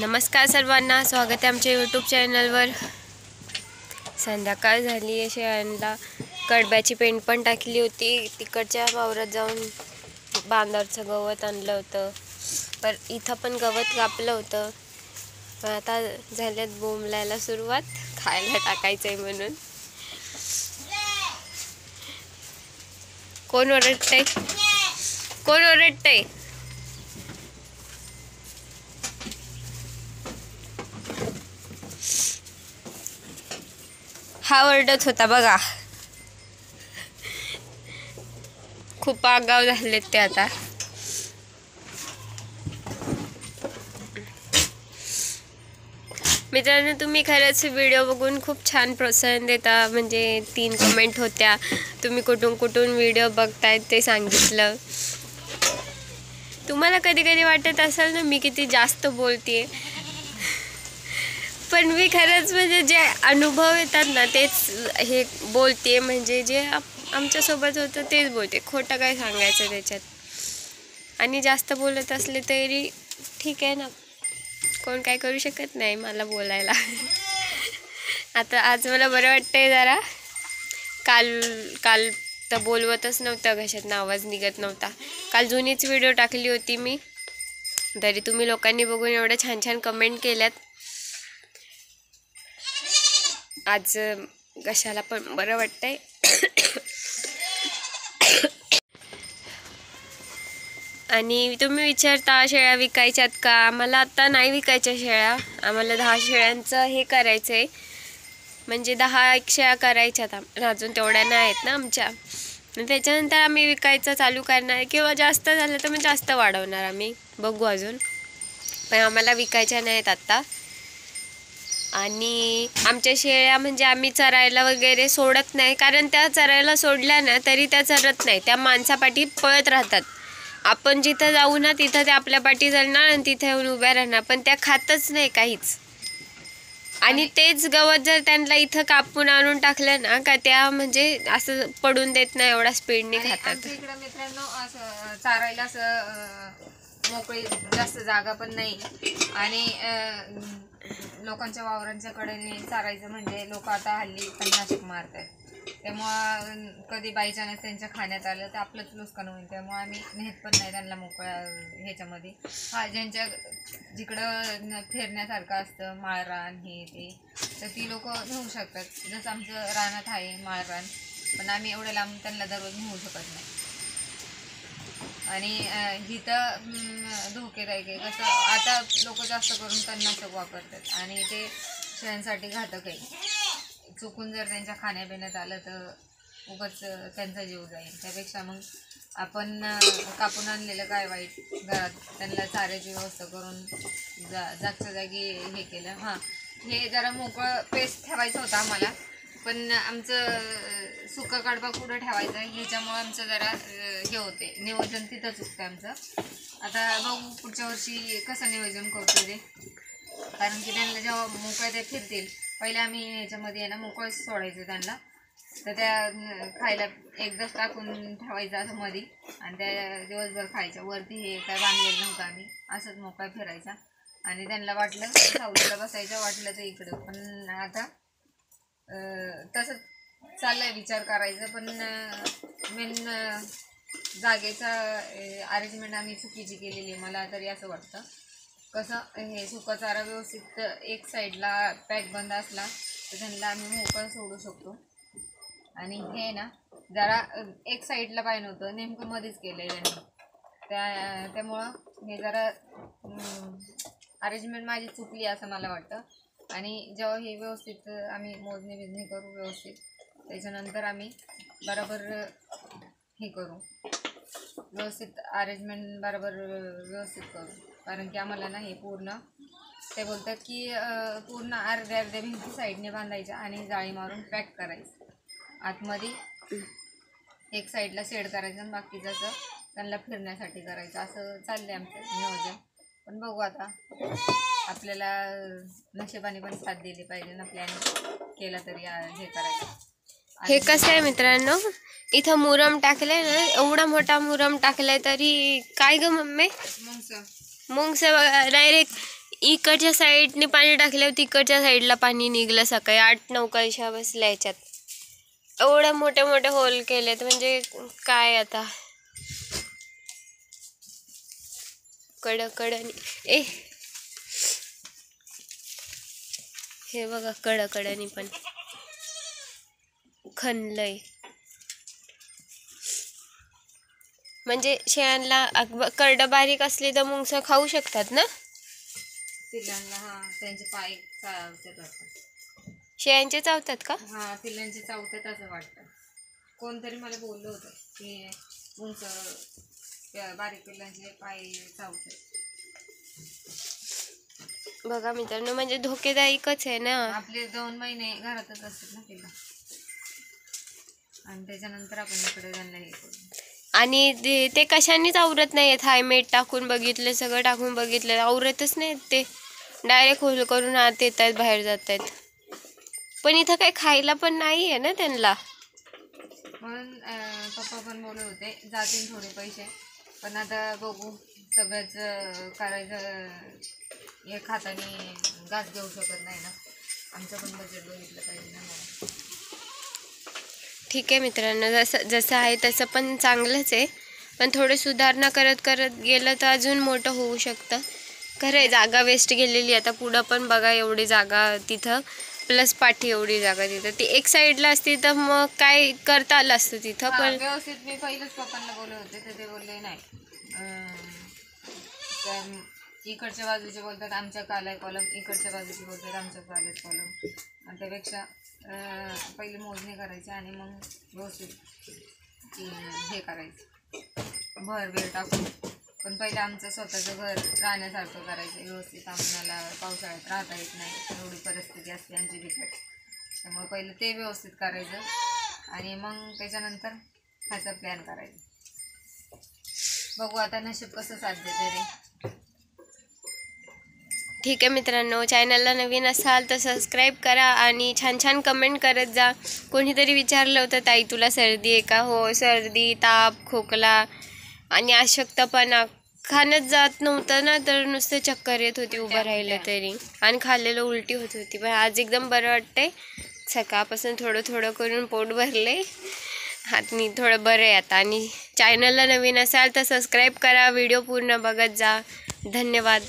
नमस्कार सर्वांना, स्वागत आहे आमच्या यूट्यूब चॅनलवर। संध्याकाळ झाली आहे, शेळ्यांना कडब्याची पेंड पण टाकली होती। तिकडच्या वावरात जाऊन बांधावरचं गवत आणलं होतं, पर इथं पण गवत कापलं होतं। पण आता झाल्यात बोंबलायला सुरुवात, खायला टाकायचंय म्हणून। कोण ओरडतंय? कोण ओरडतंय? हा ओरडत होता बघा। खूप आगाव झालेत ते आता। मित्रांनो, तुम्ही खरंच व्हिडिओ बघून खूप छान प्रोत्साहन देता। म्हणजे 3 कमेंट होत्या, तुम्ही कुठून कुठून व्हिडिओ बघतायत ते सांगितलं। तुम्हाला कधी कधी वाटत असेल ना मी किती जास्त बोलतेय, पण मी खरंच म्हणजे जे अनुभव येतात ना तेच हे बोलते। म्हणजे जे आमच्या सोबत होतं तेच बोलते, खोटं काय सांगायचं त्याच्यात। आणि जास्त बोलत असले तरी ठीक आहे ना, कोण काय करू शकत नाही मला बोलायला। आता आज मला बरं वाटतंय जरा। काल तर बोलवतच नव्हतं, घशातनं आवाज निघत नव्हता। काल जुनीच व्हिडिओ टाकली होती मी, तरी तुम्ही लोकांनी बघून एवढं छान छान कमेंट केल्यात। आज घशाला पण बरं वाटतंय। आणि तुम्ही विचारता शेळ्या विकायच्यात का? आम्हाला आता नाही विकायच्या शेळ्या, आम्हाला 10 शेळ्यांचं हे करायचं आहे। म्हणजे 10 शेळ्या करायच्यात, अजून तेवढ्या नाही आहेत ना आमच्या। त्याच्यानंतर आम्ही विकायचं चालू करणार, किंवा जास्त झालं तर मग जास्त वाढवणार आम्ही, बघू अजून। पण आम्हाला विकायच्या नाहीत आत्ता। आणि आमच्या शेळ्या म्हणजे आम्ही चरायला वगैरे सोडत नाही, कारण त्या चरायला सोडल्या ना तरी त्या चरत नाही, त्या माणसापाठी पळत राहतात। आपण जिथं जाऊ ना तिथं त्या आपल्या पाठी जाणार आणि तिथे येऊन उभ्या राहणार, पण त्या खातच नाही काहीच। आणि तेच गवत जर त्यांना इथं कापून आणून टाकलं ना का त्या म्हणजे असं पडून देत नाही, एवढा स्पीडने खातात। इकडे मित्रांनो असं चारायला असं मोकळी जास्त जागा पण नाही, आणि लोकांच्या वावरांच्या कडेने चारायचं म्हणजे लोक आता हल्ली तणनाशक मारतात। त्यामुळं कधी बाय चान्स त्यांच्या खाण्यात आलं तर आपलंच नुकसान होईल। त्यामुळे आम्ही नेत पण नाही त्यांना मोकळ्या ह्याच्यामध्ये। हा, ज्यांच्या जिकडं फिरण्यासारखं असतं माळरान हे ते, तर ती लोक नेऊ शकतात। जसं आमचं रानात आहे माळरान, पण आम्ही एवढं लांब त्यांना दररोज नेऊ शकत नाही। आणि इथं धोकेदायक आहे कसं, आता लोक जास्त करून तणनाशक वापरतात आणि ते शेळ्यांसाठी घातक आहे। चुकून जर त्यांच्या खाण्यापिण्यात आलं तर उगाच त्यांचा जीव जाईल। त्यापेक्षा मग आपण कापून आणलेलं काय वाईट, घरात त्यांना चाऱ्याची व्यवस्था करून जागच्या जागी हे केलं। हां, हे जरा मोकळं पेस्ट ठेवायचं होतं आम्हाला, पण आमचं सुका कडबा कुठं ठेवायचं आहे ह्याच्यामुळं आमचं जरा हे होते, नियोजन तिथं चुकतं आमचं। आता बघू पुढच्या वर्षी कसं नियोजन करतो ते, कारण की त्यांना जेव्हा मोकळ्या ते फिरतील, पहिले आम्ही ह्याच्यामध्ये आहे ना मोकळंच सोडायचं त्यांना। तर त्या खायला एकदाच टाकून ठेवायचं असं मध्ये, आणि त्या दिवसभर खायच्या। वरती हे काय बांधलेलं नव्हतं आम्ही, असंच मोकळा फिरायचा। आणि त्यांना वाटलं सावलीला बसायचं, वाटलं तर इकडं। पण आता तसं चाललंय विचार करायचं, पण मेन जागेचा अरेंजमेंट आम्ही चुकीची केलेली आहे मला तरी असं वाटतं। कसं, हे सुका चारा व्यवस्थित एक साईडला पॅक बंद असला तर त्यांना आम्ही मोकळं सोडू शकतो। आणि हे ना जरा एक साईडला पाहिजे नव्हतं, नेमकं मध्येच केलं आहे त्यांनी। त्यामुळं हे जरा अरेंजमेंट माझी चुकली असं मला वाटतं। आणि जेव्हा हे व्यवस्थित आम्ही मोजणी बिजणी करू व्यवस्थित, त्याच्यानंतर आम्ही बरोबर हे करू, व्यवस्थित अरेंजमेंट बरोबर व्यवस्थित करू। कारण की आम्हाला ना हे पूर्ण ते बोलतात की पूर्ण अर्ध्या भिंती साईडने बांधायच्या आणि जाळी मारून पॅक करायचं। आतमध्ये एक साईडला शेड करायचं आणि बाकीचं असं त्यांना फिरण्यासाठी करायचं, असं चाललंय आमचं नियोजन। पण बघू आता, आपल्याला नशिबाने पण साथ दिली पाहिजे ना, प्लॅन केला तरी हे करायचं। हे कसं आहे मित्रांनो, इथं मुरम टाकलंय ना, एवढा मोठा मुरम टाकलाय तरी काय ग मम्मी, मुंगस डायरेक्ट इकडच्या साईडने पाणी टाकल्यावर तिकडच्या साईडला पाणी निघलं. सकाळी 8-9 कळशा बसल्या याच्यात. एवढे मोठे मोठे होल केलेत म्हणजे काय आता. कडकडानी हे बघा कडकडानी पण खणलंय. म्हणजे शेळ्यांना करडं बारीक असली तर मुंगसं खाऊ शकतात ना पिल्लांना? हा, त्यांचे पाय चावतात वाटतं. शेळ्यांचे चावतात का? हा, पिल्लांचे चावतात असं वाटतं. कोणतरी मला बोललं होतं की उंच बारीक पिल्लांचे पाय चावतात. बघा मित्रांनो, म्हणजे धोकेदायकच आहे ना. आपले 2 महिने घरातच असतात ना पिल्ला, आणि त्याच्यानंतर आपण इकडे त्यांना हे करू. आणि ते कशानेच आवरत नाहीये. थायमेट टाकून बघितलं, सगळं टाकून बघितलं, आवरतच नाहीत. ते डायरेक्ट होल करून आत येत आहेत, बाहेर जात आहेत. पण इथं काही खायला पण नाही आहे ना त्यांना. म्हणून पप्पा पण बोलत होते जातील थोडे पैसे, पण आता बघू. सगळंच करायचं एक हाताने घास घेऊ शकत नाही ना. आमचं पण बजेट बघितलं पाहिजे ना. ठीक आहे मित्रांनो, जसं आहे तसं पण चांगलंच आहे. पण थोडं सुधारणा करत करत गेलं तर अजून मोठं होऊ शकतं. खरं आहे, जागा वेस्ट गेलेली. आता पुढं पण बघा एवढी जागा तिथं, प्लस पाठी एवढी जागा तिथं. ती एक साईडला असती तर मग काय करता आलं असतं तिथं. पण व्यवस्थित मी पहिलेच पप्पांना बोलले होते तर ते बोलले नाही. इकडच्या बाजूचे बोलतात आमच्या काला कॉलम, इकडच्या बाजूचे बोलतात आमच्या काला कॉलम. आणि त्यापेक्षा पहिले मोजणी करायची आणि मग व्यवस्थित हे करायचं, भर वेळ टाकून. पण पहिले आमचं स्वतःचं घर राहण्यासारखं करायचं व्यवस्थित. आम्हाला पावसाळ्यात राहता येत नाही, एवढी परिस्थिती असते आमची तिकडे. त्यामुळे पहिले ते व्यवस्थित करायचं आणि मग त्याच्यानंतर ह्याचा प्लॅन करायचा. बघू आता नशीब कसं साथ देते रे. ठीक आहे मित्रांनो, चॅनलला नवीन असाल तर सबस्क्राईब करा आणि छान छान कमेंट करत जा. कोणीतरी विचारलं होतं, ताई तुला सर्दी आहे का? हो, सर्दी, ताप, खोकला आणि अशक्तपणा. खाणंच जात नव्हतं ना, तर नुसतं चक्कर येत होती उभं राहिलं तरी, आणि खाल्लेलं उलटी होत होती. पण आज एकदम बरं वाटतंय. सकाळपासून थोडं थोडं करून पोट भरले, हातनी थोडं बरं आहे आता. आणि चॅनलला नवीन असाल तर सबस्क्राईब करा, व्हिडिओ पूर्ण बघत जा. धन्यवाद.